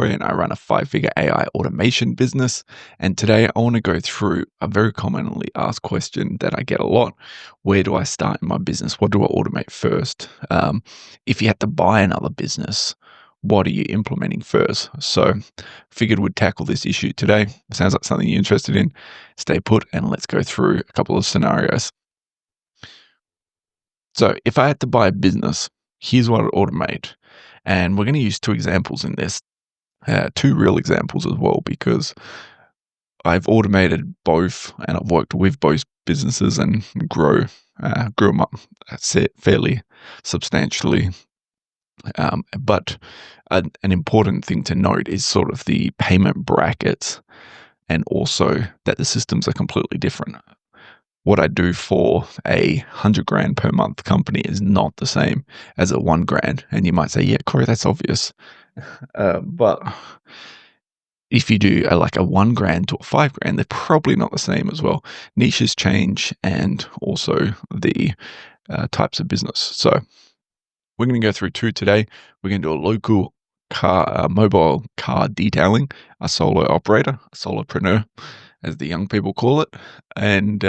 Troy, and I run a 5-figure AI automation business. And today I want to go through a very commonly asked question that I get a lot. Where do I start in my business? What do I automate first? If you had to buy another business, what are you implementing first? So figured we'd tackle this issue today. Sounds like something you're interested in. Stay put and let's go through a couple of scenarios. So if I had to buy a business, here's what I'd automate. And we're going to use two examples in this, two real examples as well, because I've automated both and I've worked with both businesses and grew them up fairly substantially. But an important thing to note is sort of the payment brackets and also that the systems are completely different. What I do for a $100,000 per month company is not the same as a $1,000. And you might say, yeah, Corey, that's obvious. But if you do like a $1,000 to a $5,000, they're probably not the same as well. Niches change and also the types of business. So we're going to go through two today. We're going to do a local mobile car detailing, a solo operator, a solopreneur, as the young people call it. And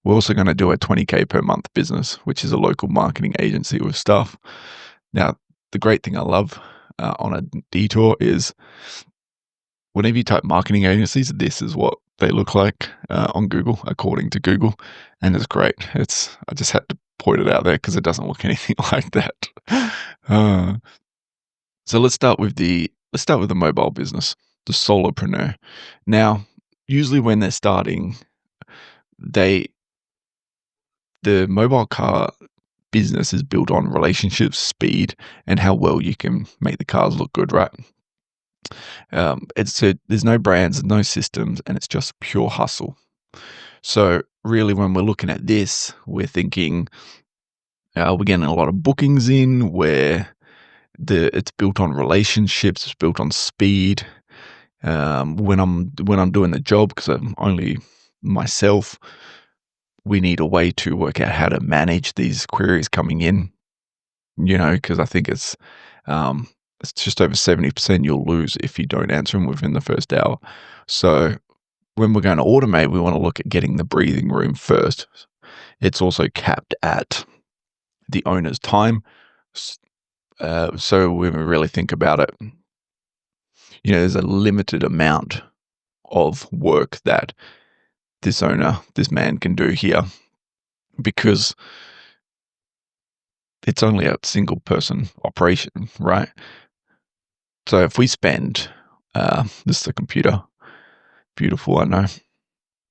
we're also going to do a $20,000 per month business, which is a local marketing agency with staff. Now, the great thing I love on a detour is whenever you type marketing agencies, this is what they look like on Google, according to Google. And it's great. I just had to point it out there because it doesn't look anything like that. So let's start with the mobile business, the solopreneur. Now, usually when they're starting, the mobile car business is built on relationships, speed, and how well you can make the cars look good, right? There's no brands, no systems, and it's just pure hustle. So really, when we're looking at this, we're thinking we're getting a lot of bookings in where it's built on relationships, it's built on speed. When I'm doing the job, because I'm only myself, we need a way to work out how to manage these queries coming in. Because I think it's just over 70% you'll lose if you don't answer them within the first hour. So when we're going to automate, we want to look at getting the breathing room first. It's also capped at the owner's time. So when we really think about it, there's a limited amount of work that this man can do here, because it's only a single person operation, right? So if we spend, this is a computer, beautiful, I know.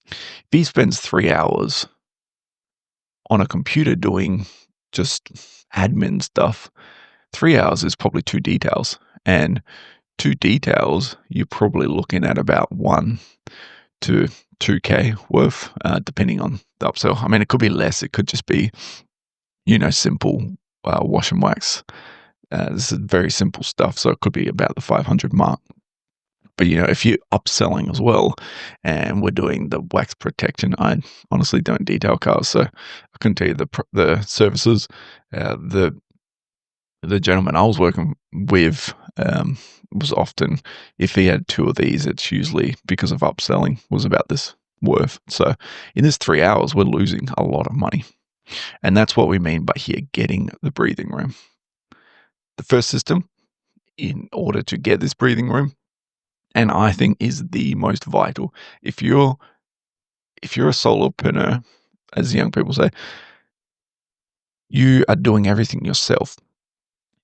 If he spends 3 hours on a computer doing just admin stuff, 3 hours is probably 2 details. And 2 details, you're probably looking at about 1 to 2K worth, depending on the upsell. I mean, it could be less. It could just be, simple wash and wax. This is very simple stuff, so it could be about the 500 mark. But, if you're upselling as well, and we're doing the wax protection, I honestly don't detail cars, so I couldn't tell you the services. The gentleman I was working with was often, if he had 2 of these, it's usually because of upselling, was about this worth. So in this 3 hours, we're losing a lot of money. And that's what we mean by here getting the breathing room. The first system, in order to get this breathing room, and I think is the most vital, if you're a solopreneur, as young people say, you are doing everything yourself.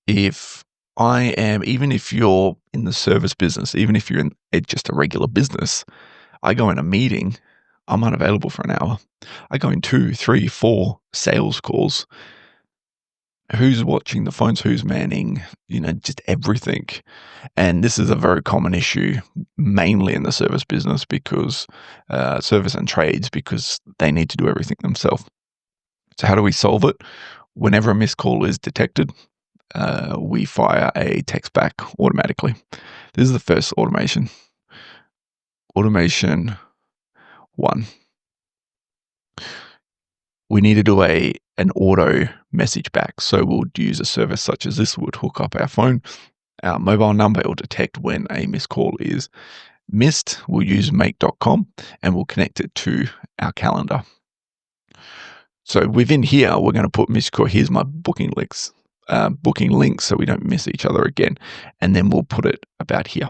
Even if you're in the service business, even if you're in just a regular business, I go in a meeting, I'm unavailable for an hour. I go in 2, 3, 4 sales calls. Who's watching the phones? Who's manning? Just everything. And this is a very common issue, mainly in the service business, because service and trades, because they need to do everything themselves. So how do we solve it? Whenever a missed call is detected, we fire a text back automatically. This is the first automation. Automation 1. We need to do an auto message back. So we'll use a service such as this, would hook up our phone our mobile number. It will detect when a missed call is missed. We'll use make.com and we'll connect it to our calendar. So within here, we're going to put missed call. Here's my booking links, so we don't miss each other again. And then we'll put it about here.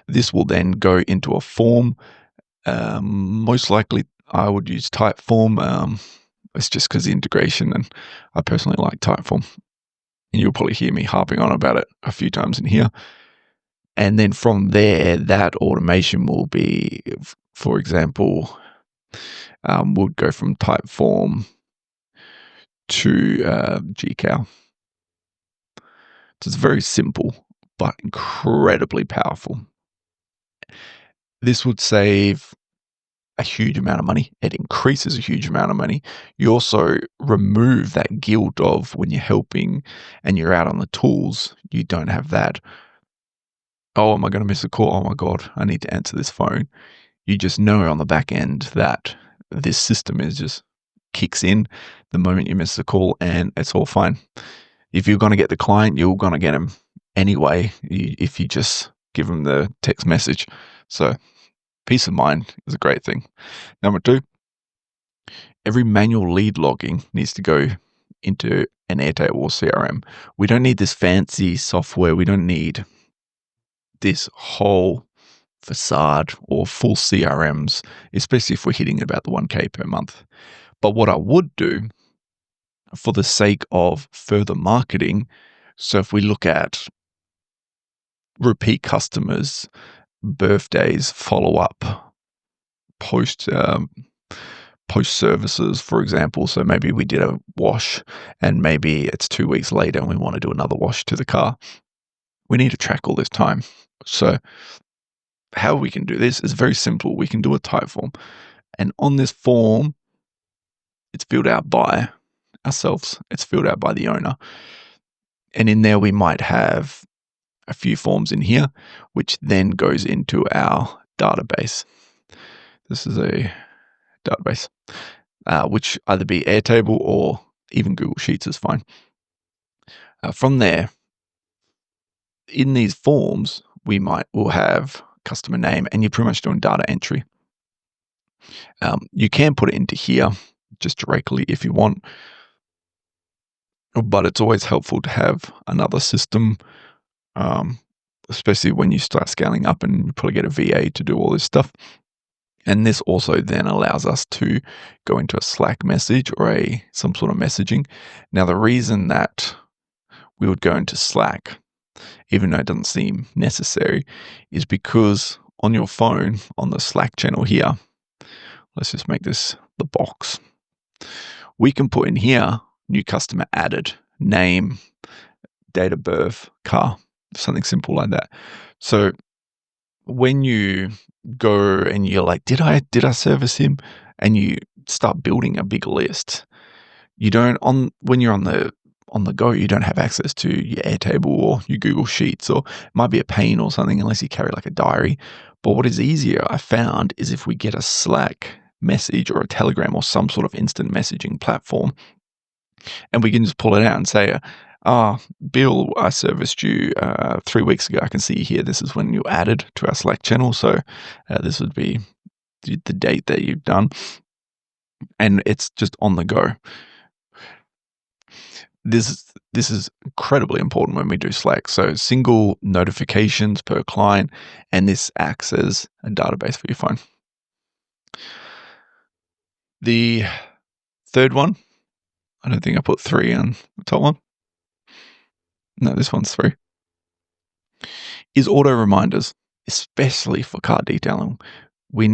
This will then go into a form. Most likely, I would use Typeform. It's just because the integration, and I personally like Typeform. And you'll probably hear me harping on about it a few times in here. And then from there, that automation will be, for example, would go from Typeform to GCal. So it's very simple, but incredibly powerful. This would save a huge amount of money. It increases a huge amount of money. You also remove that guilt of when you're helping and you're out on the tools, you don't have that, oh, am I going to miss a call? Oh my God, I need to answer this phone. You just know on the back end that this system is just kicks in the moment you miss the call and it's all fine. If you're going to get the client, you're going to get them anyway if you just give them the text message. So peace of mind is a great thing. Number 2, every manual lead logging needs to go into an Airtable or CRM. We don't need this fancy software. We don't need this whole facade or full CRMs, especially if we're hitting about the 1K per month. But what I would do for the sake of further marketing, so if we look at repeat customers, birthdays, follow-up, post services, for example. So maybe we did a wash and maybe it's 2 weeks later and we want to do another wash to the car. We need to track all this time. So how we can do this is very simple. We can do a Typeform. And on this form, it's filled out by ourselves. It's filled out by the owner. And in there, we might have a few forms in here, which then goes into our database. This is a database, which either be Airtable or even Google Sheets is fine. From there, in these forms, we'll have customer name, and you're pretty much doing data entry. You can put it into here just directly if you want, but it's always helpful to have another system, especially when you start scaling up and you probably get a VA to do all this stuff. And this also then allows us to go into a Slack message or some sort of messaging. Now, the reason that we would go into Slack, even though it doesn't seem necessary, is because on your phone, on the Slack channel here, let's just make this the box. We can put in here, new customer added, name, date of birth, car, something simple like that. So when you go and you're like, did I service him? And you start building a big list. You don't when you're on the go, you don't have access to your Airtable or your Google Sheets, or it might be a pain or something unless you carry like a diary. But what is easier, I found, is if we get a Slack message or a Telegram or some sort of instant messaging platform, and we can just pull it out and say, Bill, I serviced you 3 weeks ago. I can see here this is when you added to our Slack channel. So this would be the date that you've done. And it's just on the go. This is incredibly important when we do Slack. So single notifications per client, and this acts as a database for your phone. The third one, I don't think I put 3 on the top one. No, this one's 3. Is auto reminders, especially for car detailing. When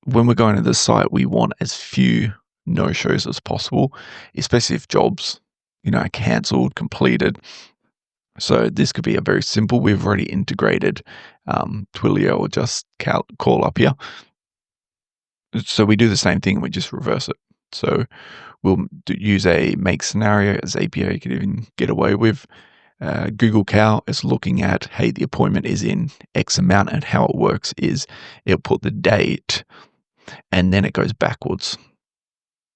we're going to the site, we want as few no-shows as possible, especially if jobs, are cancelled, completed. So this could be a very simple. We've already integrated Twilio or just call up here. So we do the same thing. We just reverse it. So we'll use a make scenario as API you could even get away with. Google Cal is looking at, hey, the appointment is in X amount, and how it works is it'll put the date and then it goes backwards.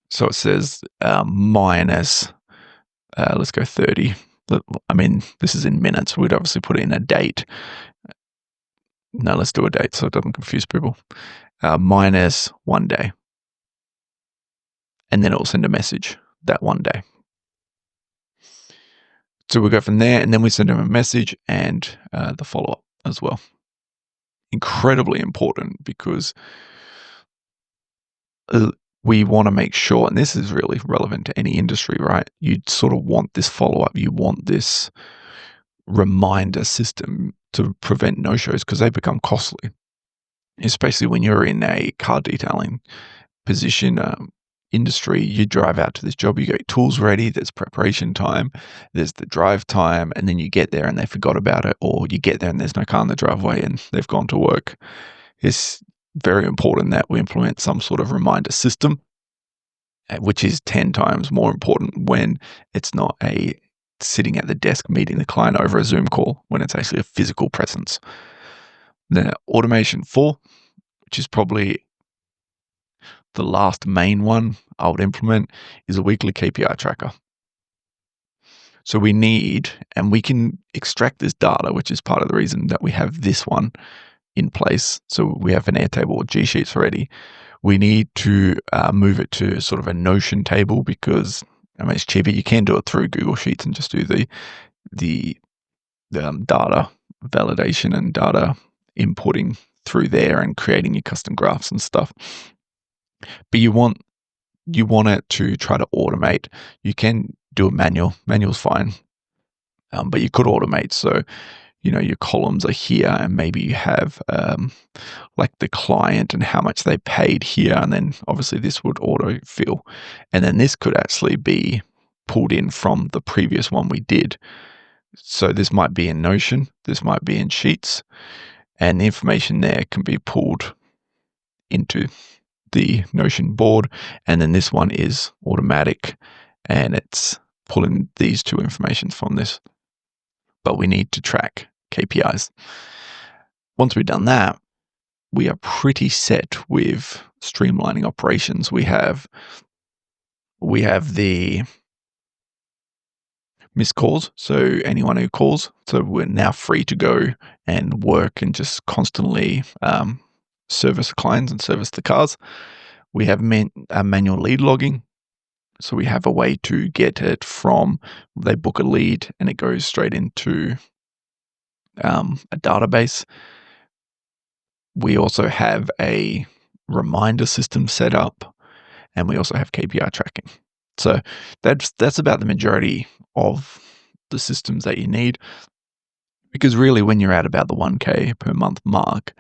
So it says minus, let's go 30. I mean, this is in minutes. We'd obviously put in a date. No, let's do a date so it doesn't confuse people. Minus 1 day. And then it will send a message that 1 day. So we go from there, and then we send them a message and the follow-up as well. Incredibly important, because we want to make sure, and this is really relevant to any industry, right? You sort of want this follow-up. You want this reminder system to prevent no-shows, because they become costly, especially when you're in a car detailing position, industry. You drive out to this job, you get your tools ready, there's preparation time, there's the drive time, and then you get there and they forgot about it, or you get there and there's no car in the driveway and they've gone to work. It's very important that we implement some sort of reminder system, which is 10 times more important when it's not a sitting at the desk meeting the client over a Zoom call, when it's actually a physical presence. The automation 4, which is probably the last main one I would implement, is a weekly KPI tracker. So we need, and we can extract this data, which is part of the reason that we have this one in place. So we have an Airtable or G Sheets already. We need to move it to sort of a Notion table, because I mean, it's cheaper. You can do it through Google Sheets and just do the data validation and data inputting through there and creating your custom graphs and stuff. But you want it to try to automate. You can do a manual's fine, but you could automate. So your columns are here, and maybe you have like the client and how much they paid here, and then obviously this would autofill, and then this could actually be pulled in from the previous one we did. So this might be in Notion, this might be in Sheets, and the information there can be pulled into the Notion board, and then this one is automatic, and it's pulling these two informations from this. But we need to track KPIs. Once we've done that, we are pretty set with streamlining operations. We have the missed calls, so anyone who calls. So we're now free to go and work and just constantly service clients and service the cars. We have manual lead logging. So we have a way to get it from, they book a lead and it goes straight into a database. We also have a reminder system set up, and we also have KPI tracking. So that's about the majority of the systems that you need, because really when you're at about the 1K per month mark,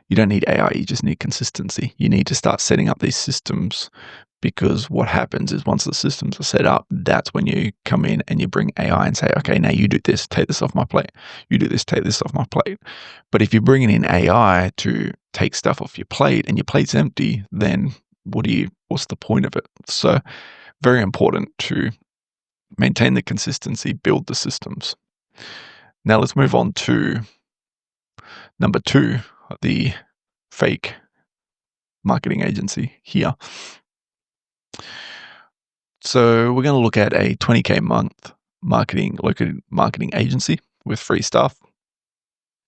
you don't need AI, you just need consistency. You need to start setting up these systems, because what happens is once the systems are set up, that's when you come in and you bring AI and say, okay, now you do this, take this off my plate. You do this, take this off my plate. But if you're bringing in AI to take stuff off your plate and your plate's empty, then what's the point of it? So very important to maintain the consistency, build the systems. Now let's move on to number 2, the fake marketing agency here. So we're going to look at a 20K a month local marketing agency with free staff.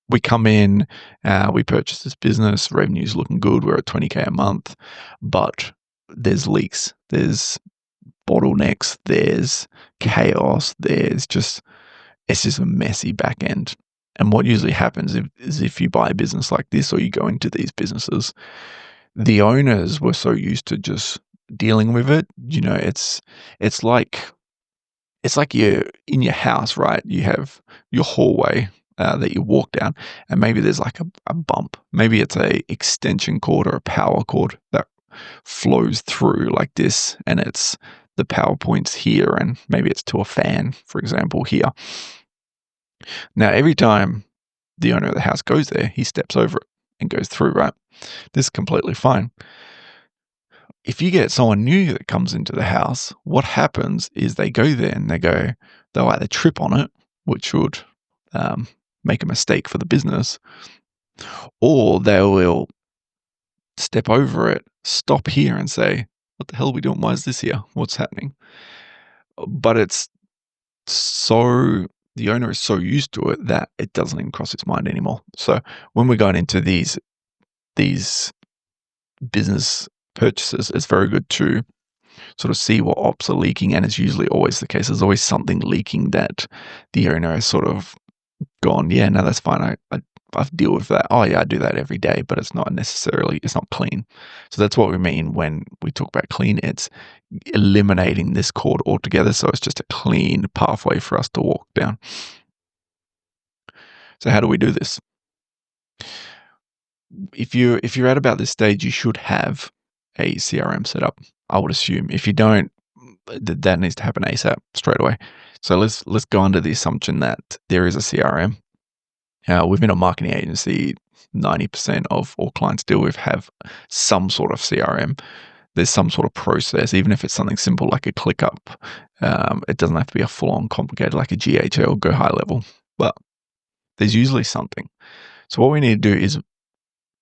We come in, we purchase this business, revenue's looking good, we're at 20K a month, but there's leaks, there's bottlenecks, there's chaos, it's just a messy back end. And what usually happens is if you buy a business like this, or you go into these businesses, the owners were so used to just dealing with it. It's like you're in your house, right? You have your hallway that you walk down, and maybe there's like a bump. Maybe it's a extension cord or a power cord that flows through like this, and it's the power points here, and maybe it's to a fan, for example, here. Now, every time the owner of the house goes there, he steps over it and goes through, right? This is completely fine. If you get someone new that comes into the house, what happens is they go there and they'll either trip on it, which would make a mistake for the business, or they will step over it, stop here and say, what the hell are we doing? Why is this here? What's happening? But it's so the owner is so used to it that it doesn't even cross its mind anymore. So when we're going into these business purchases, it's very good to sort of see what ops are leaking, and it's usually always the case. There's always something leaking that the owner has sort of gone, yeah, no, that's fine. I deal with that. Oh yeah, I do that every day, but it's not clean. So that's what we mean when we talk about clean. It's eliminating this cord altogether. So it's just a clean pathway for us to walk down. So how do we do this? If you're at about this stage, you should have a CRM set up, I would assume. If you don't, that needs to happen ASAP, straight away. So let's go under the assumption that there is a CRM. Within a marketing agency, 90% of all clients deal with have some sort of CRM. There's some sort of process, even if it's something simple like a ClickUp. It doesn't have to be a full-on complicated like a GHA or Go High Level, but there's usually something. So what we need to do is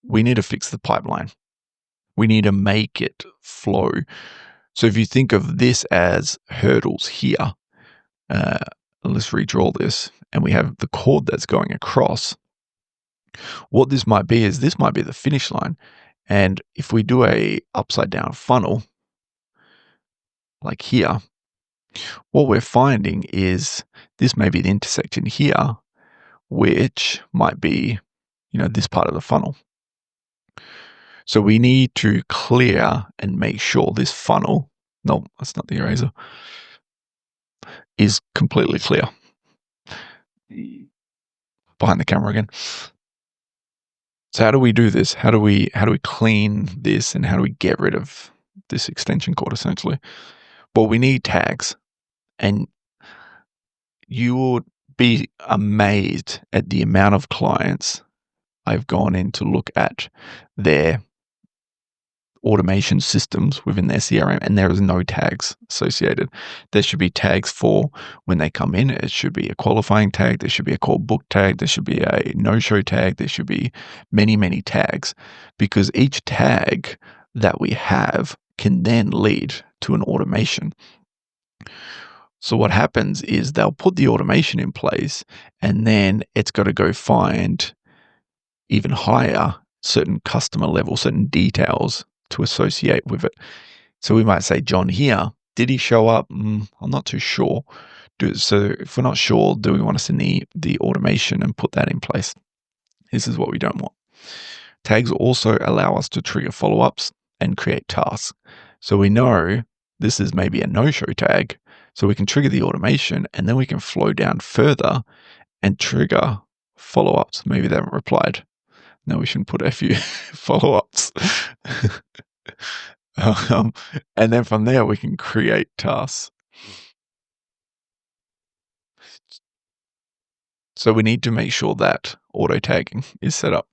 we need to fix the pipeline. We need to make it flow. So if you think of this as hurdles here, let's redraw this, and we have the cord that's going across. What this might be is this might be the finish line. And if we do a upside down funnel, like here, what we're finding is this may be the intersection here, which might be, this part of the funnel. So we need to clear and make sure this funnel, no, that's not the eraser, is completely clear. Behind the camera again. So how do we do this? How do we clean this, and how do we get rid of this extension cord essentially? Well, we need tags, and you would be amazed at the amount of clients I've gone in to look at their automation systems within their CRM, and there is no tags associated. There should be tags for when they come in. It should be a qualifying tag. There should be a call book tag. There should be a no-show tag. There should be many, many tags, because each tag that we have can then lead to an automation. So what happens is they'll put the automation in place, and then it's got to go find even higher certain customer level, certain details to associate with it. So we might say, John here, did he show up? I'm not too sure. So if we're not sure, do we want to send the automation and put that in place? This is what we don't want. Tags also allow us to trigger follow-ups and create tasks. So we know this is maybe a no-show tag, so we can trigger the automation, and then we can flow down further and trigger follow-ups. Maybe they haven't replied. No, we shouldn't put a few follow-ups. And then from there, we can create tasks. So we need to make sure that auto tagging is set up.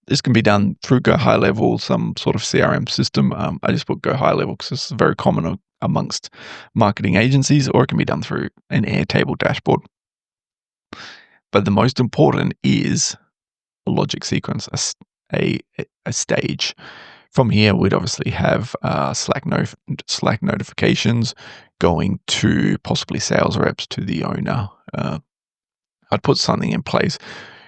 This can be done through Go High Level, some sort of CRM system. I just put Go High Level because this is very common amongst marketing agencies, or it can be done through an Airtable dashboard. But the most important is a logic sequence, a stage. From here, we'd obviously have Slack notifications going to possibly sales reps, to the owner. I'd put something in place,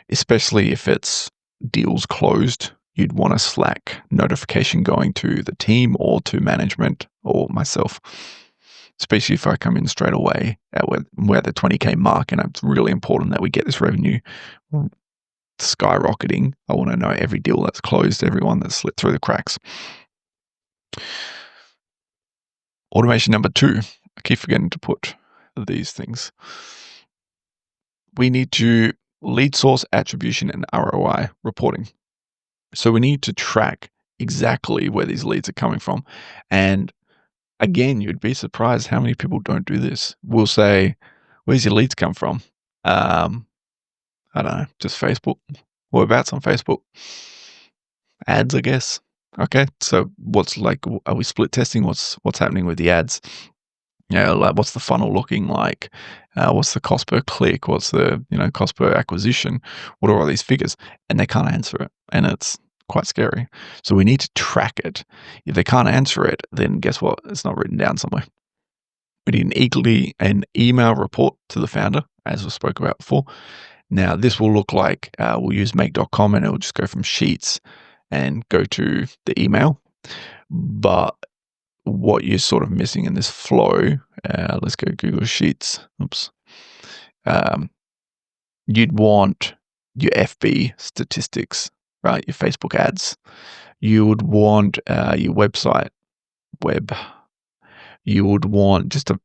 especially if it's deals closed. You'd want a Slack notification going to the team or to management or myself, especially if I come in straight away at where the 20K mark, and it's really important that we get this revenue skyrocketing. I want to know every deal that's closed, everyone that's slipped through the cracks. Automation number 2. I keep forgetting to put these things. We need to lead source attribution and ROI reporting. So we need to track exactly where these leads are coming from. And again, you'd be surprised how many people don't do this. We'll say, where's your leads come from? I don't know, just Facebook. Whereabouts on Facebook? Ads, I guess. Okay, so are we split testing? What's happening with the ads? Like what's the funnel looking like? What's the cost per click? What's the cost per acquisition? What are all these figures? And they can't answer it, and it's quite scary. So we need to track it. If they can't answer it, then guess what? It's not written down somewhere. We need an email report to the founder, as we spoke about before. Now, this will look like we'll use make.com and it'll just go from Sheets and go to the email. But what you're sort of missing in this flow, let's go Google Sheets. Oops. You'd want your FB statistics, right? Your Facebook ads. You would want your website, web. You would want just a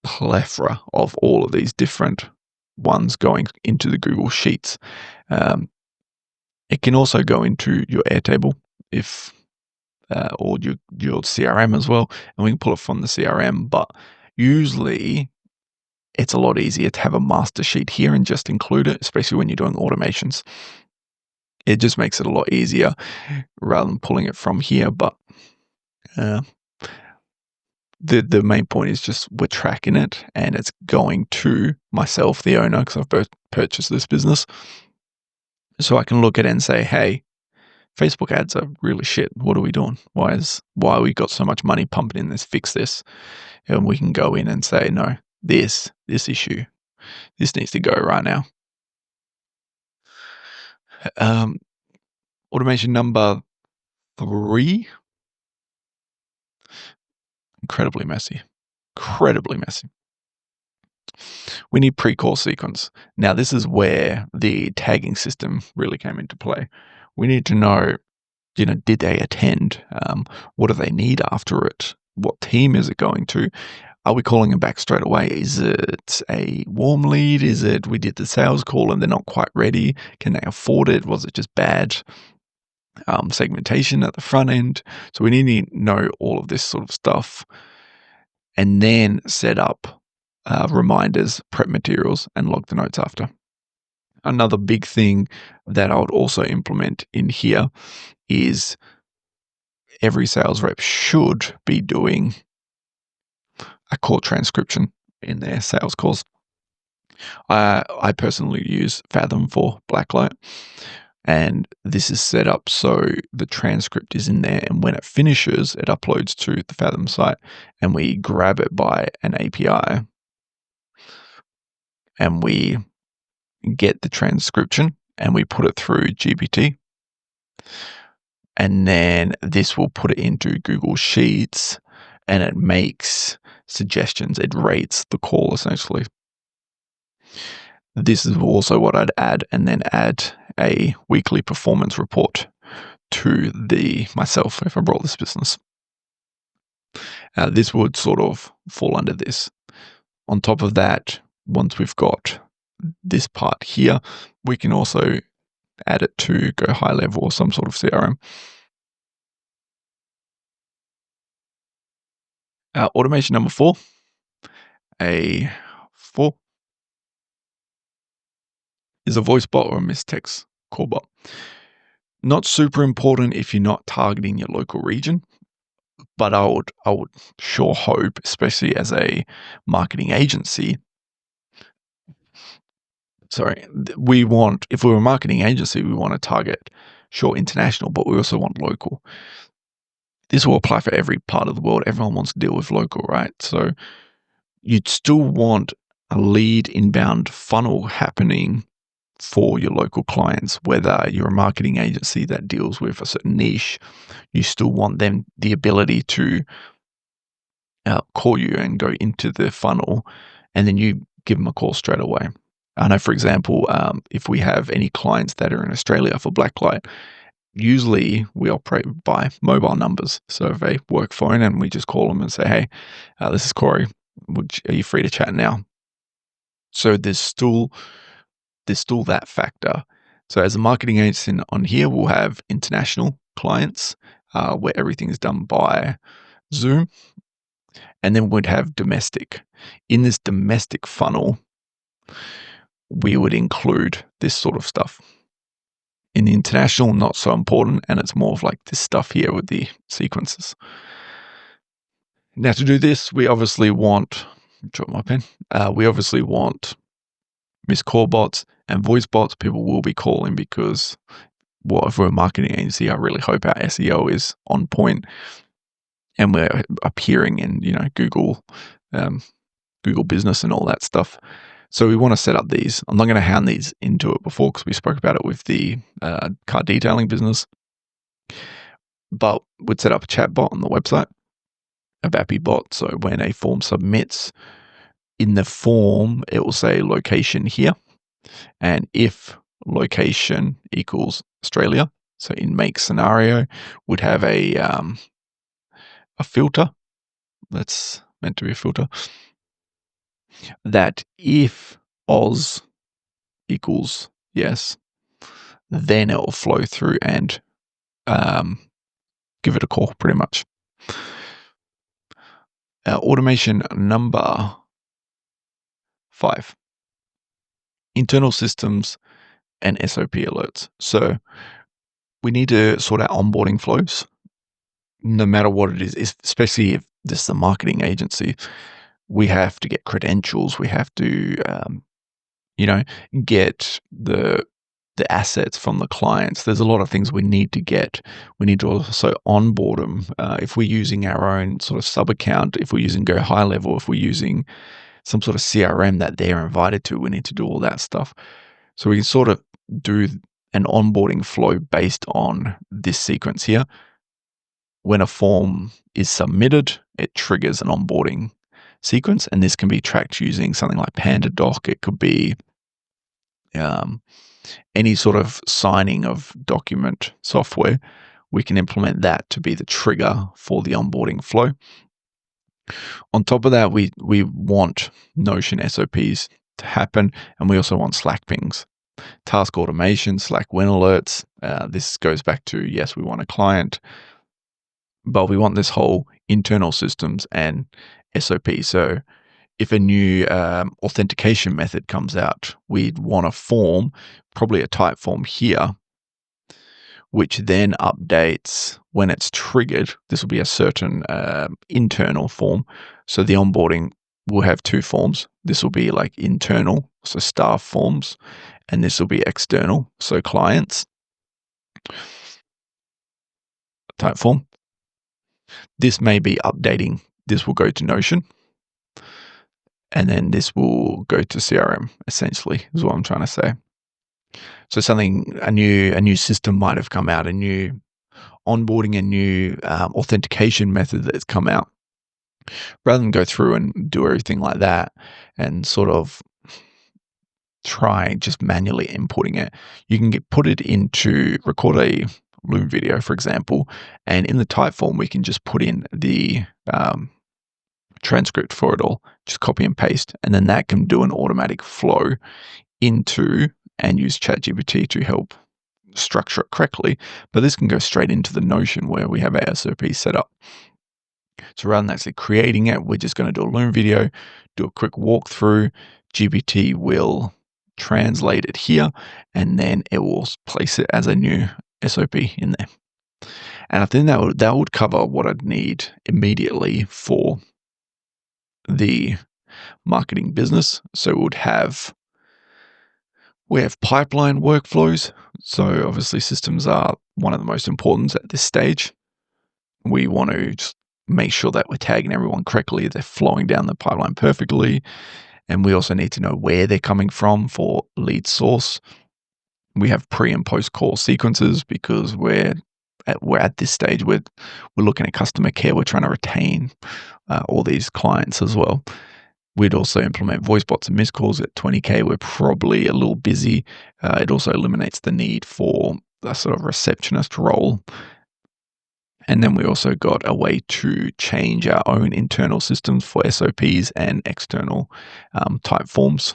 plethora of all of these different ones going into the Google Sheets. It can also go into your Airtable if or your CRM as well, and we can pull it from the CRM. But usually, it's a lot easier to have a master sheet here and just include it, especially when you're doing automations. It just makes it a lot easier rather than pulling it from here. But the main point is just we're tracking it and it's going to myself, the owner, because I've purchased this business. So I can look at it and say, hey, Facebook ads are really shit. What are we doing? Why we got so much money pumping in this? Fix this. And we can go in and say, no, this issue, this needs to go right now. Automation number 3. Incredibly messy. We need pre-call sequence. Now, this is where the tagging system really came into play. We need to know, did they attend? What do they need after it? What team is it going to? Are we calling them back straight away? Is it a warm lead? Is it we did the sales call and they're not quite ready? Can they afford it? Was it just bad segmentation at the front end? So we need to know all of this sort of stuff and then set up reminders, prep materials, and log the notes after. Another big thing that I would also implement in here is every sales rep should be doing a call transcription in their sales calls. I personally use Fathom for Blacklight, and this is set up so the transcript is in there, and when it finishes, it uploads to the Fathom site, and we grab it by an API, and we get the transcription, and we put it through GPT, and then this will put it into Google Sheets, and it makes suggestions. It rates the call essentially. This is also what I'd add, and then add a weekly performance report to myself if I brought this business. This would sort of fall under this. On top of that, once we've got this part here, we can also add it to Go High Level or some sort of CRM. Automation number 4. A4 is a voice bot or a mistext call bot. Not super important if you're not targeting your local region, but I would sure hope, especially as a marketing agency. If we're a marketing agency, we want to target international, but we also want local. This will apply for every part of the world. Everyone wants to deal with local, right? So you'd still want a lead inbound funnel happening for your local clients, whether you're a marketing agency that deals with a certain niche. You still want them the ability to call you and go into the funnel, and then you give them a call straight away. I know, for example, if we have any clients that are in Australia for Blacklight, usually we operate by mobile numbers. So if they work phone and we just call them and say, hey, this is Corey, are you free to chat now? So there's still that factor. So as a marketing agency on here, we'll have international clients where everything is done by Zoom. And then we'd have domestic. In this domestic funnel, we would include this sort of stuff. In the international, not so important, and it's more of like this stuff here with the sequences. Now to do this, we obviously want, drop my pen, we obviously want missed call bots and voice bots. People will be calling because, if we're a marketing agency, I really hope our SEO is on point and we're appearing in, Google Business and all that stuff. So we want to set up these. I'm not going to hand these into it before because we spoke about it with the car detailing business. But we'd set up a chat bot on the website, a BAPI bot. So when a form submits, in the form, it will say location here. And if location equals Australia, so in make scenario, would have a filter. That's meant to be a filter. That if Oz equals yes, then it will flow through and give it a call, pretty much. Automation number 5. Internal systems and SOP alerts. So we need to sort out onboarding flows, no matter what it is, especially if this is a marketing agency. We have to get credentials. We have to, get the assets from the clients. There's a lot of things we need to get. We need to also onboard them. If we're using our own sort of sub account, if we're using Go High Level, if we're using some sort of CRM that they're invited to, we need to do all that stuff. So we can sort of do an onboarding flow based on this sequence here. When a form is submitted, it triggers an onboarding sequence, and this can be tracked using something like PandaDoc. It could be any sort of signing of document software. We can implement that to be the trigger for the onboarding flow. On top of that, we want Notion SOPs to happen, and we also want Slack pings. Task automation, Slack win alerts. This goes back to, yes, we want a client, but we want this whole internal systems and SOP. So if a new authentication method comes out, we'd want a form, probably a type form here, which then updates when it's triggered. This will be a certain internal form. So the onboarding will have 2 forms. This will be like internal, so staff forms, and this will be external, so clients type form. This may be updating. This will go to Notion, and then this will go to CRM, essentially, is what I'm trying to say. So a new system might have come out, a new onboarding, a new authentication method that's come out. Rather than go through and do everything like that and sort of try just manually inputting it, you can record a Loom video, for example, and in the type form, we can just put in the transcript for it all, just copy and paste, and then that can do an automatic flow into and use ChatGPT to help structure it correctly. But this can go straight into the Notion where we have our SOP set up. So rather than actually creating it, we're just going to do a Loom video, do a quick walkthrough. GPT will translate it here, and then it will place it as a new SOP in there. And I think that would cover what I'd need immediately for the marketing business. So we have pipeline workflows. So obviously systems are one of the most important at this stage. We want to just make sure that we're tagging everyone correctly, they're flowing down the pipeline perfectly. And we also need to know where they're coming from for lead source. We have pre and post call sequences because we're at this stage, we're looking at customer care. We're trying to retain all these clients as well. We'd also implement voice bots and missed calls at 20K. We're probably a little busy. It also eliminates the need for a sort of receptionist role. And then we also got a way to change our own internal systems for SOPs and external type forms.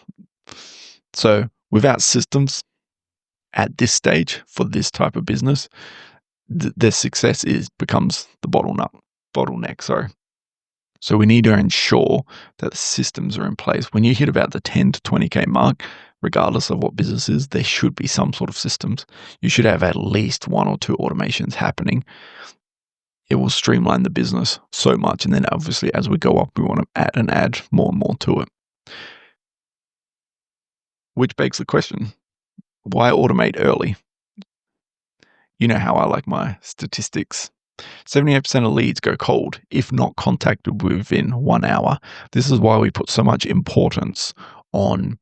So without systems at this stage for this type of business, the success becomes the bottleneck. So we need to ensure that the systems are in place. When you hit about the 10 to 20K mark, regardless of what business is, there should be some sort of systems. You should have at least 1 or 2 automations happening. It will streamline the business so much. And then obviously as we go up, we want to add more and more to it. Which begs the question, why automate early? You know how I like my statistics. 78% of leads go cold if not contacted within 1 hour. This is why we put so much importance on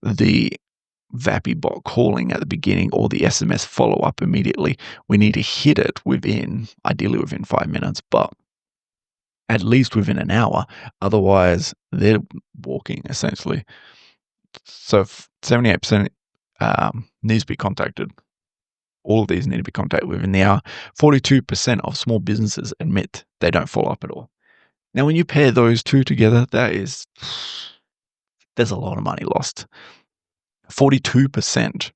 the VapiBot calling at the beginning or the SMS follow-up immediately. We need to hit it ideally within 5 minutes, but at least within an hour. Otherwise, they're walking essentially. So 78% needs to be contacted. All of these need to be contacted within the hour. 42% of small businesses admit they don't follow up at all. Now, when you pair those two together, there's a lot of money lost. 42%.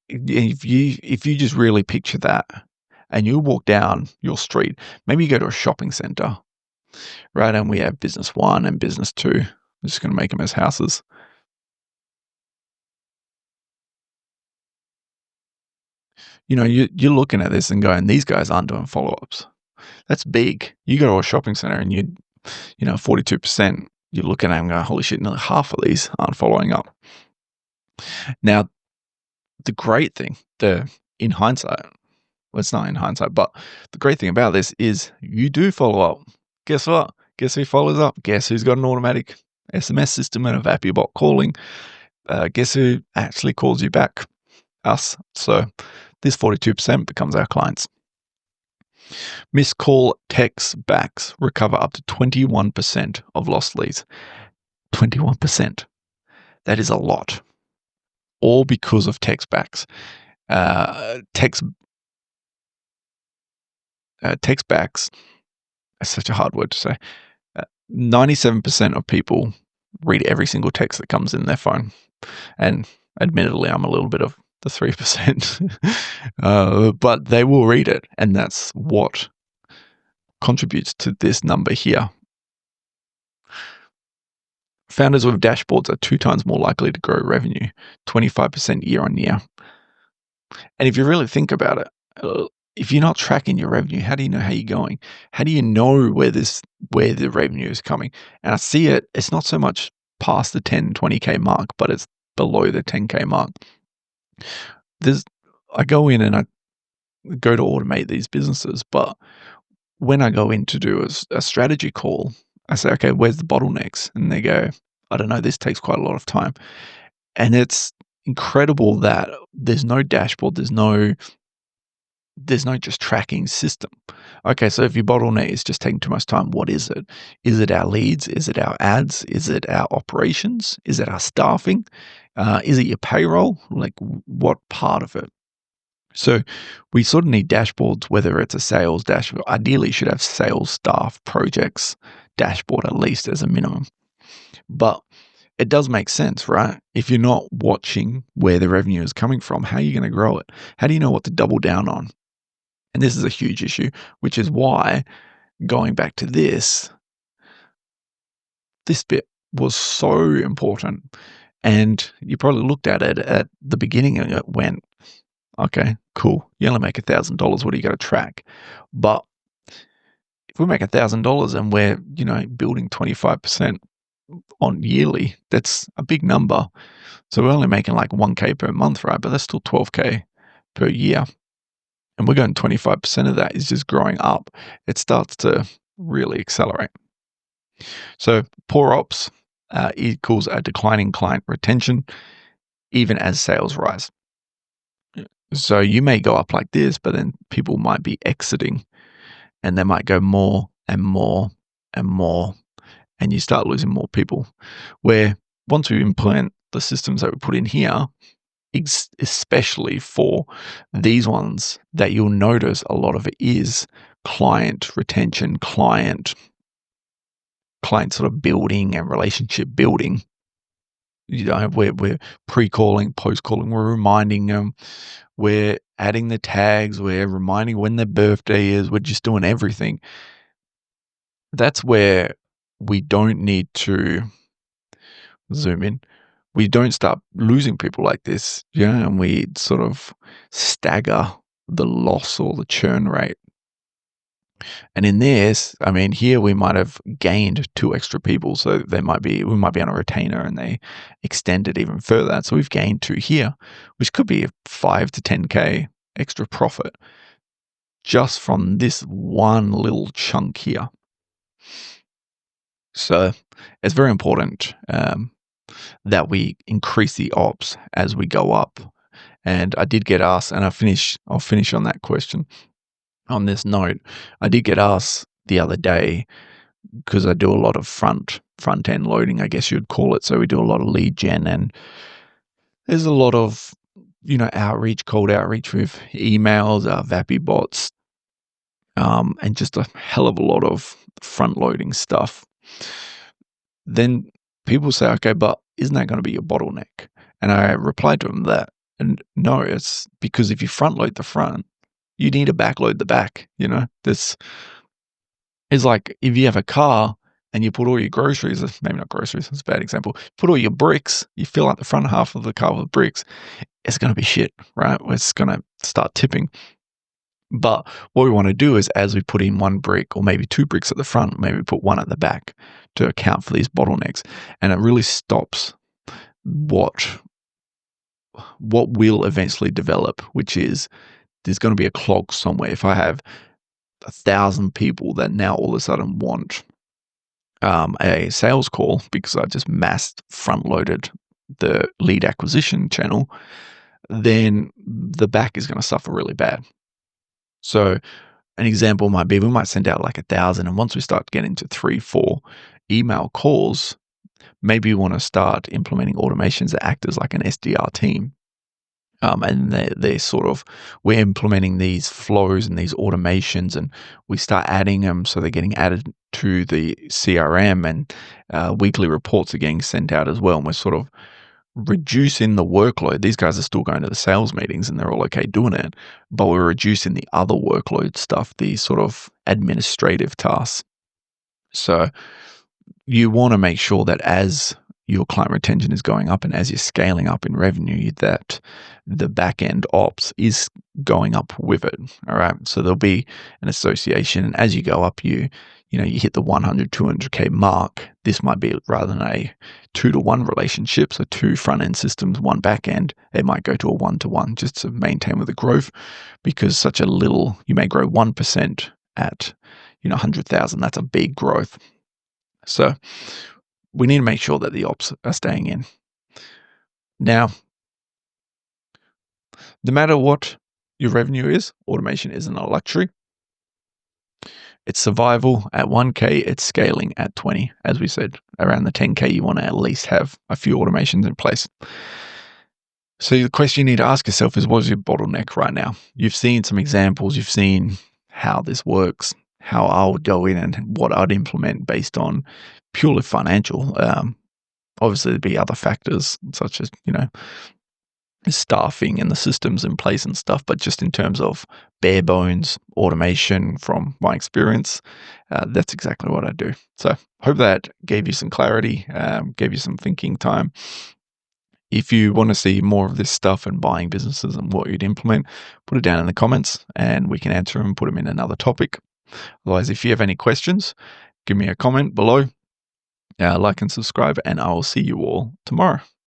If you just really picture that, and you walk down your street, maybe you go to a shopping center, right? And we have business 1 and business 2. I'm just going to make them as houses. You're looking at this and going, these guys aren't doing follow-ups. That's big. You go to a shopping center and 42%, you're looking at them going, holy shit, nearly half of these aren't following up. Now, the great thing, in hindsight, well, it's not in hindsight, but the great thing about this is you do follow up. Guess what? Guess who follows up? Guess who's got an automatic SMS system and a VapiBot calling? Guess who actually calls you back? Us. So this 42% becomes our clients. Missed call text backs recover up to 21% of lost leads. 21%. That is a lot. All because of text backs. Text backs is such a hard word to say. 97% of people read every single text that comes in their phone. And admittedly, I'm a little bit of the 3%. But they will read it. And that's what contributes to this number here. Founders with dashboards are 2 times more likely to grow revenue, 25% year on year. And if you really think about it, if you're not tracking your revenue, how do you know how you're going? How do you know where the revenue is coming? And I see it's not so much past the 10, 20K mark, but it's below the 10K mark. I go in and I go to automate these businesses, but when I go in to do a strategy call, I say, okay, where's the bottlenecks? And they go, I don't know, this takes quite a lot of time. And it's incredible that there's no dashboard, there's no just tracking system. Okay, so if your bottleneck is just taking too much time, what is it? Is it our leads? Is it our ads? Is it our operations? Is it our staffing? Is it your payroll? Like, what part of it? So we sort of need dashboards, whether it's a sales dashboard. Ideally, you should have sales, staff, projects dashboard at least as a minimum. But it does make sense, right? If you're not watching where the revenue is coming from, how are you going to grow it? How do you know what to double down on? And this is a huge issue, which is why going back to this bit was so important. And you probably looked at it at the beginning and it went, okay, cool. You only make $1,000. What do you got to track? But if we make $1,000 and we're, building 25% on yearly, that's a big number. So we're only making like 1K per month, right? But that's still 12K per year. And we're going 25% of that is just growing up. It starts to really accelerate. So poor ops equals a declining client retention, even as sales rise. So you may go up like this, but then people might be exiting and they might go more and more and more. And you start losing more people. Where once we implement the systems that we put in here, especially for these ones, that you'll notice a lot of it is client retention, client sort of building and relationship building. We're pre-calling, post-calling, we're reminding them, we're adding the tags, we're reminding when their birthday is, we're just doing everything. That's where we don't need to zoom in. We don't start losing people like this, and we sort of stagger the loss or the churn rate. And in this, here we might have gained 2 extra people, so we might be on a retainer and they extend it even further. So we've gained 2 here, which could be a 5 to 10K extra profit just from this one little chunk here. So it's very important that we increase the ops as we go up. And I did get asked, and I'll finish on that question. On this note, I did get asked the other day because I do a lot of front end loading, I guess you'd call it. So we do a lot of lead gen, and there's a lot of outreach, cold outreach with emails, Vappy bots, and just a hell of a lot of front loading stuff. Then people say, okay, but isn't that going to be your bottleneck? And I replied to them that, and no, it's because if you front load the front, you need to backload the back. This is like if you have a car and you put all your groceries, maybe not groceries, that's a bad example, put all your bricks, you fill out the front half of the car with bricks, it's going to be shit, right? It's going to start tipping. But what we want to do is as we put in one brick or maybe two bricks at the front, maybe put one at the back to account for these bottlenecks. And it really stops what will eventually develop, which is there's going to be a clog somewhere. If I have 1,000 people that now all of a sudden want a sales call because I just mass front loaded the lead acquisition channel, then the back is going to suffer really bad. So an example might be we might send out like 1,000, and once we start getting to 3-4 email calls, maybe we want to start implementing automations that act as like an SDR team. And they're sort of, we're implementing these flows and these automations, and we start adding them so they're getting added to the CRM, and weekly reports are getting sent out as well. And we're sort of reducing the workload. These guys are still going to the sales meetings and they're all okay doing it, but we're reducing the other workload stuff, the sort of administrative tasks. So you want to make sure that as your client retention is going up and as you're scaling up in revenue, that the back end ops is going up with it. All right. So there'll be an association. And as you go up, you hit the 100, 200K mark. This might be rather than a 2-to-1 relationship. So 2 front end systems, 1 back end. It might go to a 1-to-1 just to maintain with the growth, because you may grow 1% at 100,000. That's a big growth. So we need to make sure that the ops are staying in. Now, no matter what your revenue is, automation isn't a luxury. It's survival at 1K, it's scaling at 20. As we said, around the 10K, you want to at least have a few automations in place. So the question you need to ask yourself is, what is your bottleneck right now? You've seen some examples, you've seen how this works, how I would go in and what I'd implement based on purely financial. Obviously, there'd be other factors such as, staffing and the systems in place and stuff, but just in terms of bare bones automation from my experience, that's exactly what I do. So hope that gave you some clarity, gave you some thinking time. If you want to see more of this stuff and buying businesses and what you'd implement, put it down in the comments and we can answer them and put them in another topic. Otherwise, if you have any questions, give me a comment below, like and subscribe, and I will see you all tomorrow.